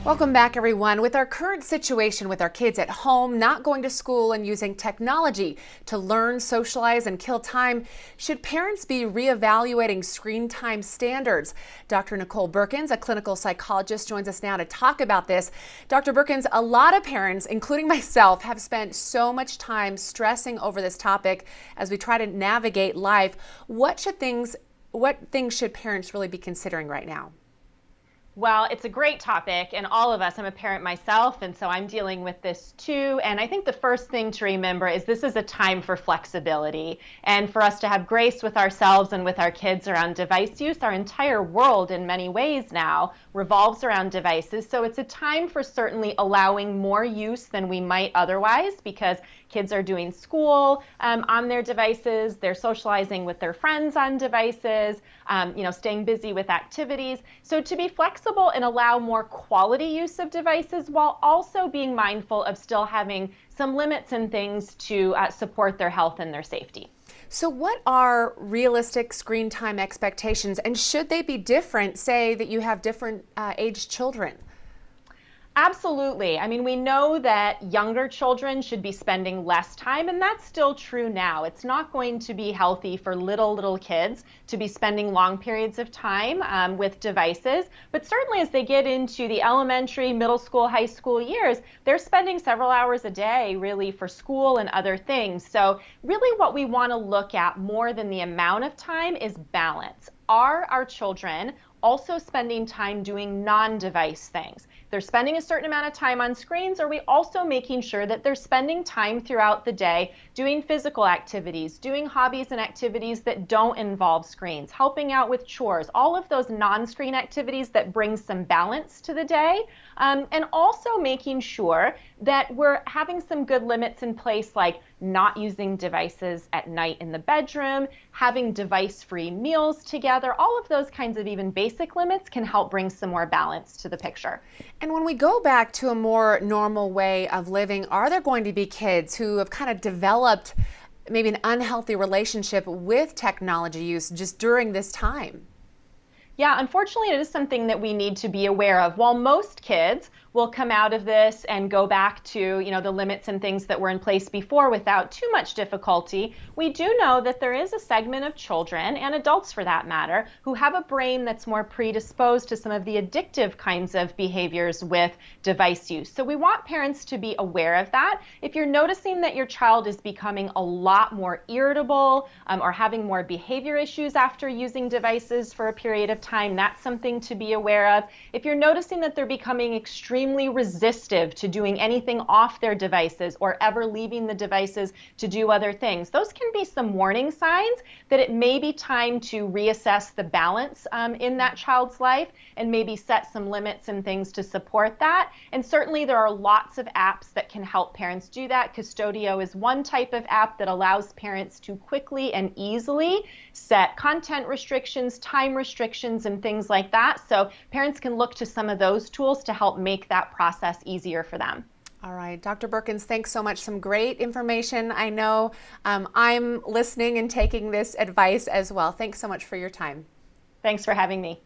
Welcome back, everyone. With our current situation with our kids at home, not going to school and using technology to learn, socialize, and kill time, should parents be reevaluating screen time standards? Dr. Nicole Berkins, a clinical psychologist, joins us now to talk about this. Dr. Berkins, a lot of parents, including myself, have spent so much time stressing over this topic as we try to navigate life. What things should parents really be considering right now? Well, it's a great topic, and all of us, I'm a parent myself, and so I'm dealing with this too. And I think the first thing to remember is this is a time for flexibility and for us to have grace with ourselves and with our kids around device use. Our entire world, in many ways now, revolves around devices. So it's a time for certainly allowing more use than we might otherwise, because kids are doing school on their devices, they're socializing with their friends on devices, staying busy with activities. So to be flexible and allow more quality use of devices while also being mindful of still having some limits and things to support their health and their safety. So what are realistic screen time expectations, and should they be different, say that you have different aged children? Absolutely. I mean, we know that younger children should be spending less time, and that's still true now. It's not going to be healthy for little kids to be spending long periods of time with devices. But certainly as they get into the elementary, middle school, high school years, they're spending several hours a day really for school and other things. So really what we want to look at more than the amount of time is balance. Are our children also spending time doing non-device things? They're spending a certain amount of time on screens. Are we also making sure that they're spending time throughout the day doing physical activities, doing hobbies and activities that don't involve screens, helping out with chores, all of those non-screen activities that bring some balance to the day, and also making sure that we're having some good limits in place, like not using devices at night in the bedroom, having device-free meals together. All of those kinds of even basic limits can help bring some more balance to the picture. And when we go back to a more normal way of living, are there going to be kids who have kind of developed maybe an unhealthy relationship with technology use just during this time? Yeah, unfortunately, it is something that we need to be aware of. While most kids will come out of this and go back to, the limits and things that were in place before without too much difficulty, we do know that there is a segment of children, and adults for that matter, who have a brain that's more predisposed to some of the addictive kinds of behaviors with device use. So we want parents to be aware of that. If you're noticing that your child is becoming a lot more irritable or having more behavior issues after using devices for a period of time, that's something to be aware of. If you're noticing that they're becoming extremely resistive to doing anything off their devices or ever leaving the devices to do other things, those can be some warning signs that it may be time to reassess the balance in that child's life and maybe set some limits and things to support that. And certainly there are lots of apps that can help parents do that. Custodio is one type of app that allows parents to quickly and easily set content restrictions, time restrictions, and things like that. So parents can look to some of those tools to help make that process easier for them. All right, Dr. Berkins, thanks so much. Some great information. I know I'm listening and taking this advice as well. Thanks so much for your time. Thanks for having me.